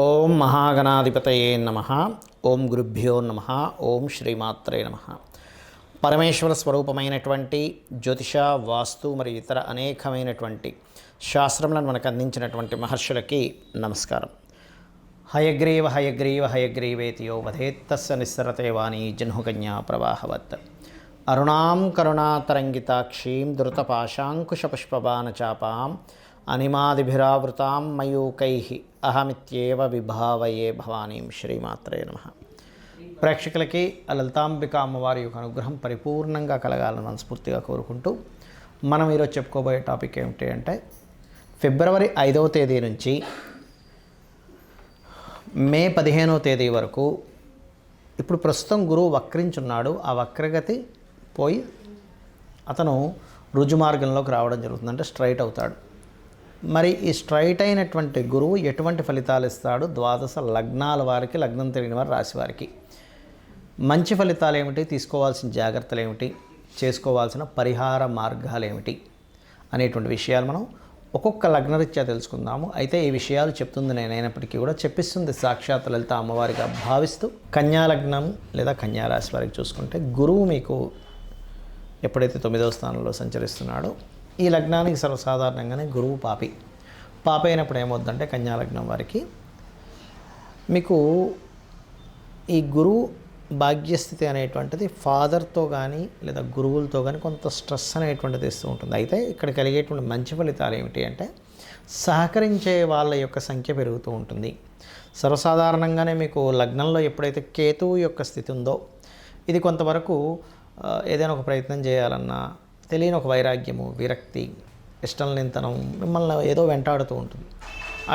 ఓం మహాగణాధిపతయే నమః. ఓం గురుభ్యో నమః. ఓం శ్రీమాత్రే నమః. పరమేశ్వర స్వరూపమైనటువంటి జ్యోతిష, వాస్తు మరియు ఇతర అనేకమైనటువంటి శాస్త్రములను మనకు అందించినటువంటి మహర్షులకి నమస్కారం. హయగ్రీవ హయగ్రీవ హయగ్రీవేతియో వధేత్తస్య నిస్సరతే వాణి జహ్నుకన్యా ప్రవాహవత్. అరుణాం కరుణాతరంగితాక్షీం ధృతపాశాంకుశపుష్పబాణచాపాం అనిమాదిభిరావృతాం మయూకైః అహమిత్యేవ విభావయే భవానీం. శ్రీమాత్రే నమః. ప్రేక్షకులకి లలితాంబిక అమ్మవారి యొక్క అనుగ్రహం పరిపూర్ణంగా కలగాలని మనస్ఫూర్తిగా కోరుకుంటూ మనం ఈరోజు చెప్పుకోబోయే టాపిక్ ఏమిటి అంటే, ఫిబ్రవరి 5వ తేదీ నుంచి మే 15వ తేదీ వరకు ఇప్పుడు ప్రస్తుతం గురువు వక్రించున్నాడు. ఆ వక్రగతి పోయి అతను రుజుమార్గంలోకి రావడం జరుగుతుంది, అంటే స్ట్రైట్ అవుతాడు. మరి ఈ స్ట్రైట్ అయినటువంటి గురువు ఎటువంటి ఫలితాలు ఇస్తాడు? ద్వాదశ లగ్నాల వారికి, లగ్నం తెలియని వారి రాశి వారికి మంచి ఫలితాలు ఏమిటి, తీసుకోవాల్సిన జాగ్రత్తలు ఏమిటి, చేసుకోవాల్సిన పరిహార మార్గాలు ఏమిటి అనేటువంటి విషయాలు మనం ఒక్కొక్క లగ్నరీత్యా తెలుసుకుందాము. అయితే ఈ విషయాలు చెప్తుంది నేనైనప్పటికీ కూడా చెప్పిస్తుంది సాక్షాత్ లలిత అమ్మవారిగా భావిస్తూ, కన్యా లగ్నం లేదా కన్యా రాశి వారికి చూసుకుంటే గురువు మీకు ఎప్పుడైతే 9వ స్థానంలో సంచరిస్తున్నాడో ఈ లగ్నానికి సర్వసాధారణంగానే గురువు పాపి అయినప్పుడు ఏమవుద్దంటే కన్యా లగ్నం వారికి మీకు ఈ గురువు భాగ్యస్థితి అనేటువంటిది ఫాదర్తో కానీ లేదా గురువులతో కానీ కొంత స్ట్రెస్ అనేటువంటిది ఇస్తూ ఉంటుంది. అయితే ఇక్కడ కలిగేటువంటి మంచి ఫలితాలు ఏమిటి అంటే, సహకరించే వాళ్ళ యొక్క సంఖ్య పెరుగుతూ ఉంటుంది. సర్వసాధారణంగానే మీకు లగ్నంలో ఎప్పుడైతే కేతువు యొక్క స్థితి ఉందో, ఇది కొంతవరకు ఏదైనా ఒక ప్రయత్నం చేయాలన్నా తెలియని ఒక వైరాగ్యము, విరక్తి, ఇష్టం లేనితనం మిమ్మల్ని ఏదో వెంటాడుతూ ఉంటుంది.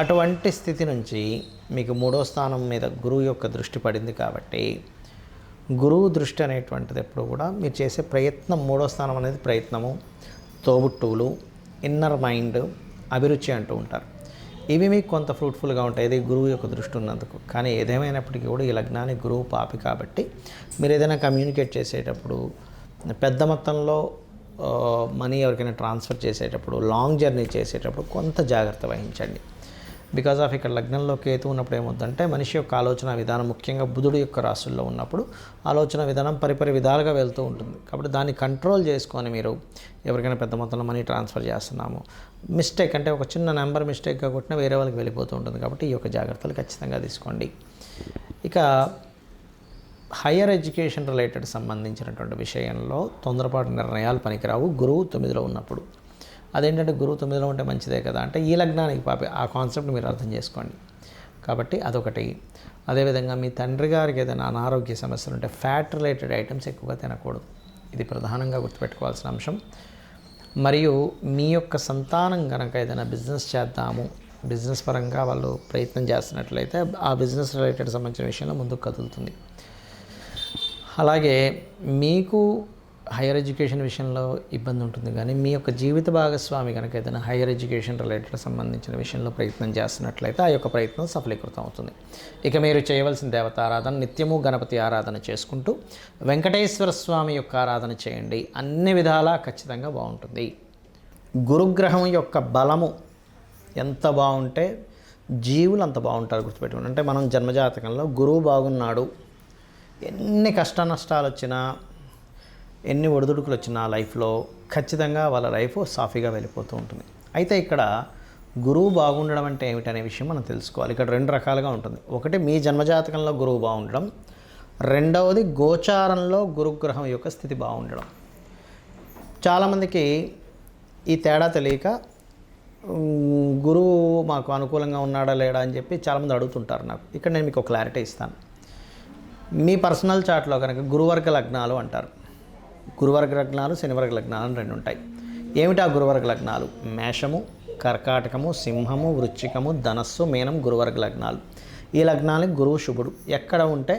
అటువంటి స్థితి నుంచి మీకు 3వ స్థానం మీద గురువు యొక్క దృష్టి పడింది కాబట్టి, గురువు దృష్టి అనేటువంటిది ఎప్పుడు కూడా మీరు చేసే ప్రయత్నం, 3వ స్థానం అనేది ప్రయత్నము, తోబుట్టువులు, ఇన్నర్ మైండ్, అభిరుచి అంటూ ఉంటారు. ఇవి మీకు కొంత ఫ్రూట్ఫుల్గా ఉంటాయి, ఇది గురువు యొక్క దృష్టి ఉన్నందుకు. కానీ ఏదేమైనప్పటికీ కూడా ఈ లగ్నానికి గురువు పాపి కాబట్టి మీరు ఏదైనా కమ్యూనికేట్ చేసేటప్పుడు, పెద్ద మొత్తంలో మనీ ఎవరికైనా ట్రాన్స్ఫర్ చేసేటప్పుడు, లాంగ్ జర్నీ చేసేటప్పుడు కొంత జాగ్రత్త వహించండి. బికాజ్ ఆఫ్ ఇక్కడ లగ్నంలో కేతు ఉన్నప్పుడు ఏమవుతుందంటే, మనిషి యొక్క ఆలోచన విధానం, ముఖ్యంగా బుధుడు యొక్క రాశుల్లో ఉన్నప్పుడు ఆలోచన విధానం పరిపరి విధాలుగా వెళ్తూ ఉంటుంది. కాబట్టి దాన్ని కంట్రోల్ చేసుకొని మీరు ఎవరికైనా పెద్ద మొత్తంలో మనీ ట్రాన్స్ఫర్ చేస్తున్నాము, మిస్టేక్ అంటే ఒక చిన్న నెంబర్ మిస్టేక్గా కొట్టినా వేరే వాళ్ళకి వెళ్ళిపోతూ ఉంటుంది. కాబట్టి ఈ యొక్క జాగ్రత్తలు ఖచ్చితంగా తీసుకోండి. ఇక హయ్యర్ ఎడ్యుకేషన్ రిలేటెడ్ సంబంధించినటువంటి విషయంలో తొందరపాటు నిర్ణయాలు పనికిరావు గురువు 9లో ఉన్నప్పుడు. అదేంటంటే గురువు 9లో ఉంటే మంచిదే కదా అంటే, ఈ లగ్నానికి పాపి, ఆ కాన్సెప్ట్ మీరు అర్థం చేసుకోండి. కాబట్టి అదొకటి. అదేవిధంగా మీ తండ్రి గారికి ఏదైనా అనారోగ్య సమస్యలు ఉంటే ఫ్యాట్ రిలేటెడ్ ఐటమ్స్ ఎక్కువగా తినకూడదు. ఇది ప్రధానంగా గుర్తుపెట్టుకోవాల్సిన అంశం. మరియు మీ యొక్క సంతానం కనుక ఏదైనా బిజినెస్ చేద్దాము, బిజినెస్ పరంగా వాళ్ళు ప్రయత్నం చేస్తున్నట్లయితే ఆ బిజినెస్ రిలేటెడ్ సంబంధించిన విషయంలో ముందుకు కదులుతుంది. అలాగే మీకు హైయర్ ఎడ్యుకేషన్ విషయంలో ఇబ్బంది ఉంటుంది, కానీ మీ యొక్క జీవిత భాగస్వామి కనుక ఏదైనా హైయర్ ఎడ్యుకేషన్ రిలేటెడ్ సంబంధించిన విషయంలో ప్రయత్నం చేస్తున్నట్లయితే ఆ యొక్క ప్రయత్నం సఫలీకృతం అవుతుంది. ఇక మీరు చేయవలసిన దేవతారాధన, నిత్యము గణపతి ఆరాధన చేసుకుంటూ వెంకటేశ్వర స్వామి యొక్క ఆరాధన చేయండి. అన్ని విధాలా ఖచ్చితంగా బాగుంటుంది. గురుగ్రహం యొక్క బలము ఎంత బాగుంటే జీవులు అంత బాగుంటారు, గుర్తుపెట్టుకోండి. అంటే మనం జన్మజాతకంలో గురువు బాగున్నాడు, ఎన్ని కష్ట నష్టాలు వచ్చినా, ఎన్ని ఒడిదుడుకులు వచ్చినా లైఫ్లో ఖచ్చితంగా వాళ్ళ లైఫ్ సాఫీగా వెళ్ళిపోతూ ఉంటుంది. అయితే ఇక్కడ గురువు బాగుండడం అంటే ఏమిటనే విషయం మనం తెలుసుకోవాలి. ఇక్కడ 2 రకాలుగా ఉంటుంది. ఒకటి మీ జన్మజాతకంలో గురువు బాగుండడం, రెండవది గోచారంలో గురుగ్రహం యొక్క స్థితి బాగుండడం. చాలామందికి ఈ తేడా తెలియక గురువు మాకు అనుకూలంగా ఉన్నాడా లేడా అని చెప్పి చాలామంది అడుగుతుంటారు నాకు. ఇక్కడ నేను మీకు ఒక క్లారిటీ ఇస్తాను. మీ పర్సనల్ చార్ట్లో కనుక గురువర్గ లగ్నాలు అంటారు. గురువర్గ లగ్నాలు, శనివర్గ లగ్నాలు అని 2 ఉంటాయి. ఏమిటి ఆ గురువర్గ లగ్నాలు? మేషము, కర్కాటకము, సింహము, వృశ్చికము, ధనస్సు, మీనం గురువర్గ లగ్నాలు. ఈ లగ్నానికి గురువు శుభుడు. ఎక్కడ ఉంటే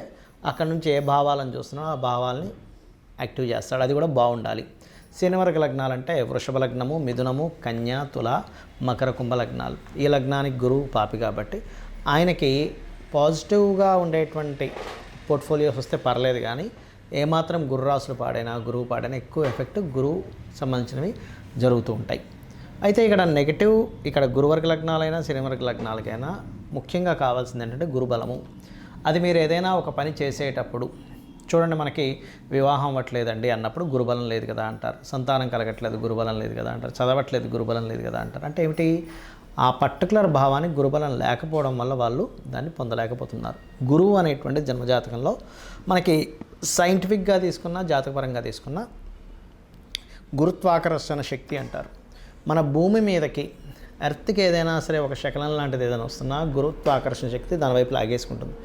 అక్కడ నుంచి ఏ భావాలను చూస్తున్నాడో ఆ భావాల్ని యాక్టివ్ చేస్తాడు, అది కూడా బాగుండాలి. శనివర్గ లగ్నాలు అంటే వృషభ లగ్నము, మిథునము, కన్య, తుల, మకర, కుంభ లగ్నాలు. ఈ లగ్నానికి గురువు పాపి కాబట్టి ఆయనకి పాజిటివ్గా ఉండేటువంటి పోర్ట్ఫోలియోస్ వస్తే పర్లేదు, కానీ ఏమాత్రం గురురాశులు పాడైనా, గురువు పాడైనా ఎక్కువ ఎఫెక్ట్ గురువు సంబంధించినవి జరుగుతూ ఉంటాయి. అయితే ఇక్కడ నెగిటివ్, ఇక్కడ గురువర్గ లగ్నాలైనా శనివర్గ లగ్నాలకైనా ముఖ్యంగా కావాల్సింది ఏంటంటే గురుబలము. అది మీరు ఏదైనా ఒక పని చేసేటప్పుడు చూడండి, మనకి వివాహం అవ్వట్లేదండి అన్నప్పుడు గురుబలం లేదు కదా అంటారు, సంతానం కలగట్లేదు గురుబలం లేదు కదా అంటారు, చదవట్లేదు గురుబలం లేదు కదా అంటారు. అంటే ఏమిటి, ఆ పర్టికులర్ భావానికి గురుబలం లేకపోవడం వల్ల వాళ్ళు దాన్ని పొందలేకపోతున్నారు. గురువు అనేటువంటి జన్మజాతకంలో మనకి సైంటిఫిక్గా తీసుకున్నా జాతకపరంగా తీసుకున్నా గురుత్వాకర్షణ శక్తి అంటారు. మన భూమి మీదకి ఎర్త్కి ఏదైనా సరే ఒక శకలం లాంటిది ఏదైనా వస్తున్నా గురుత్వాకర్షణ శక్తి దాని వైపు లాగేసుకుంటుంది.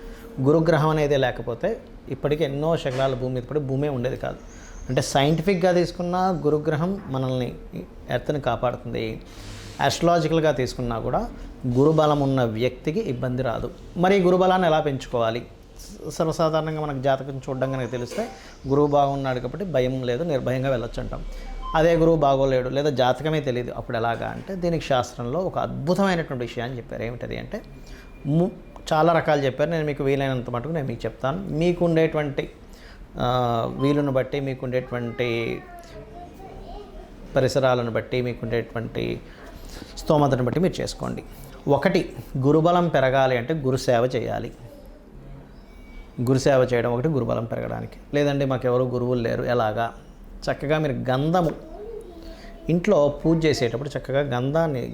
గురుగ్రహం అనేది లేకపోతే ఇప్పటికీ ఎన్నో శకలాల భూమి మీద పడి భూమే ఉండేది కాదు. అంటే సైంటిఫిక్గా తీసుకున్న గురుగ్రహం మనల్ని ఎర్త్ని కాపాడుతుంది. ఆస్ట్రాలజికల్గా తీసుకున్నా కూడా గురుబలం ఉన్న వ్యక్తికి ఇబ్బంది రాదు. మరి గురుబలాన్ని ఎలా పెంచుకోవాలి? సర్వసాధారణంగా మనకు జాతకం చూడడం కనుక తెలిస్తే గురువు బాగున్నాడు కాబట్టి భయం లేదు, నిర్భయంగా వెళ్ళొచ్చు అంటాం. అదే గురువు బాగోలేడు లేదా జాతకమే తెలియదు, అప్పుడు ఎలాగా అంటే దీనికి శాస్త్రంలో ఒక అద్భుతమైనటువంటి విషయాన్ని చెప్పారు. ఏమిటది అంటే చాలా రకాలు చెప్పారు. నేను మీకు వీలైనంత మటుకు నేను మీకు చెప్తాను. మీకు ఉండేటువంటి వీలును బట్టి, మీకు ఉండేటువంటి పరిసరాలను బట్టి, మీకు ఉండేటువంటి స్తోమతను బట్టి మీరు చేసుకోండి. ఒకటి, గురుబలం పెరగాలి అంటే గురుసేవ చేయాలి. గురుసేవ చేయడం ఒకటి గురుబలం పెరగడానికి. లేదండి మాకెవరు గురువులు లేరు, ఎలాగా? చక్కగా మీరు గంధము ఇంట్లో పూజ చేసేటప్పుడు చక్కగా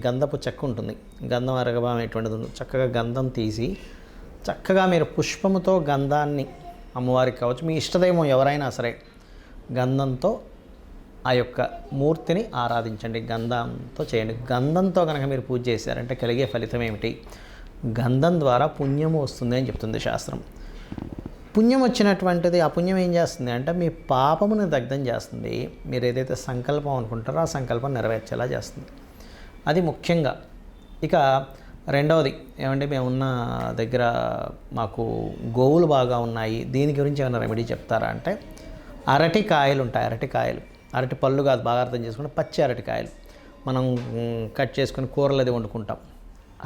గంధపు చెక్క ఉంటుంది, గంధం అరగబం అనేటువంటిది ఉంది. చక్కగా గంధం తీసి చక్కగా మీరు పుష్పముతో గంధాన్ని అమ్మవారికి కావచ్చు, మీ ఇష్టదైవం ఎవరైనా సరే గంధంతో ఆ యొక్క మూర్తిని ఆరాధించండి, గంధంతో చేయండి. గంధంతో కనుక మీరు పూజ చేశారంటే కలిగే ఫలితం ఏమిటి? గంధం ద్వారా పుణ్యము వస్తుంది అని చెప్తుంది శాస్త్రం. పుణ్యం వచ్చినటువంటిది, ఆ పుణ్యం ఏం చేస్తుంది అంటే మీ పాపమును దగ్ధం చేస్తుంది. మీరు ఏదైతే సంకల్పం అనుకుంటారో ఆ సంకల్పం నెరవేర్చేలా చేస్తుంది. అది ముఖ్యంగా. ఇక రెండవది ఏమంటే, మేమున్న దగ్గర మాకు గోవులు బాగా ఉన్నాయి, దీని గురించి ఏమైనా రెమెడీ చెప్తారా అంటే, అరటికాయలు ఉంటాయి. అరటి పళ్ళు కాదు, బాగా అర్థం చేసుకుంటే పచ్చి అరటికాయలు మనం కట్ చేసుకుని కూరలు అది వండుకుంటాం.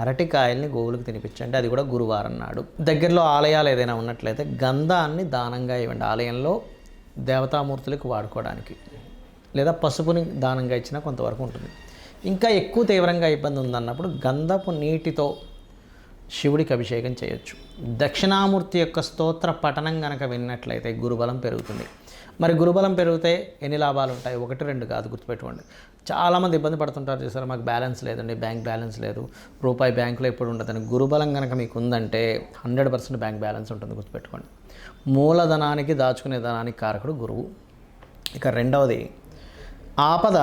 అరటికాయల్ని గోవులకు తినిపించండి, అది కూడా గురువారం నాడు. దగ్గరలో ఆలయాలు ఏదైనా ఉన్నట్లయితే గంధాన్ని దానంగా ఇవ్వండి, ఆలయంలో దేవతామూర్తులకు వాడుకోవడానికి. లేదా పసుపుని దానంగా ఇచ్చినా కొంతవరకు ఉంటుంది. ఇంకా ఎక్కువ తీవ్రంగా ఇబ్బంది ఉందన్నప్పుడు గంధపు నీటితో శివుడికి అభిషేకం చేయొచ్చు. దక్షిణామూర్తి యొక్క స్తోత్ర పఠనం కనుక విన్నట్లయితే గురుబలం పెరుగుతుంది. మరి గురుబలం పెరిగితే ఎన్ని లాభాలు ఉంటాయి? 1-2 కాదు, గుర్తుపెట్టుకోండి. చాలామంది ఇబ్బంది పడుతుంటారు, చేస్తారు మాకు బ్యాలెన్స్ లేదండి, బ్యాంక్ బ్యాలెన్స్ లేదు, రూపాయి బ్యాంకులో ఎప్పుడు ఉండదని. గురుబలం కనుక మీకు ఉందంటే 100% బ్యాంక్ బ్యాలెన్స్ ఉంటుంది, గుర్తుపెట్టుకోండి. మూలధనానికి దాచుకునే ధనానికి కారకుడు గురువు. ఇక రెండవది, ఆపద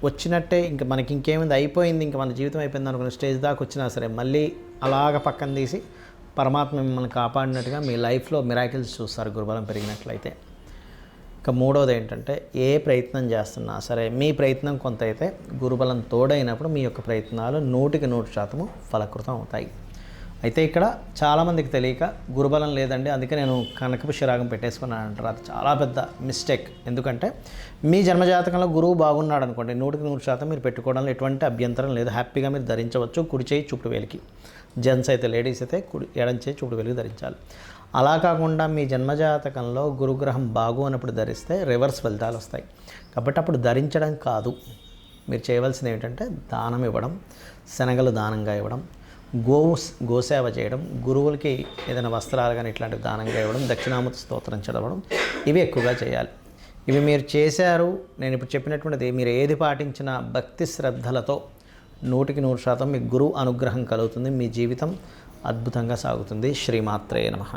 వచ్చినట్టే ఇంక మనకి ఇంకేమైంది, అయిపోయింది, ఇంక మన జీవితం అయిపోయింది అనుకున్న స్టేజ్ దాకా వచ్చినా సరే మళ్ళీ అలాగ పక్కన తీసి పరమాత్మ మిమ్మల్ని కాపాడినట్టుగా మీ లైఫ్లో మిరాకిల్స్ చూస్తారు గురుబలం పెరిగినట్లయితే. ఇక మూడవది ఏంటంటే, ఏ ప్రయత్నం చేస్తున్నా సరే మీ ప్రయత్నం కొంత అయితే గురుబలం తోడైనప్పుడు మీ యొక్క ప్రయత్నాలు 100% ఫలకృతం అవుతాయి. అయితే ఇక్కడ చాలామందికి తెలియక గురుబలం లేదండి అందుకే నేను కనకపు శిరాగం పెట్టేసుకున్నాను అంటారు. అది చాలా పెద్ద మిస్టేక్. ఎందుకంటే మీ జన్మజాతకంలో గురువు బాగున్నాడు అనుకోండి, 100% మీరు పెట్టుకోవడంలో ఎటువంటి అభ్యంతరం లేదు, హ్యాపీగా మీరు ధరించవచ్చు. కుడి చేయి చూపుడు వేలికి, జెంట్స్ అయితే, లేడీస్ అయితే ఎడం చేయి చూపుడు వేలికి ధరించాలి. అలా కాకుండా మీ జన్మజాతకంలో గురుగ్రహం బాగోనప్పుడు ధరిస్తే రివర్స్ ఫలితాలు వస్తాయి. కాబట్టి అప్పుడు ధరించడం కాదు, మీరు చేయవలసింది ఏంటంటే దానం ఇవ్వడం, శనగలు దానంగా ఇవ్వడం, గోసేవ చేయడం, గురువులకి ఏదైనా వస్త్రాలు కానీ ఇట్లాంటివి దానంగా ఇవ్వడం, దక్షిణామూర్తి స్తోత్రం చదవడం, ఇవి ఎక్కువగా చేయాలి. ఇవి మీరు చేశారు, నేను ఇప్పుడు చెప్పినటువంటిది మీరు ఏది పాటించినా భక్తి శ్రద్ధలతో 100% మీకు గురువు అనుగ్రహం కలుగుతుంది. మీ జీవితం అద్భుతంగా సాగుతుంది. శ్రీమాత్రే నమః.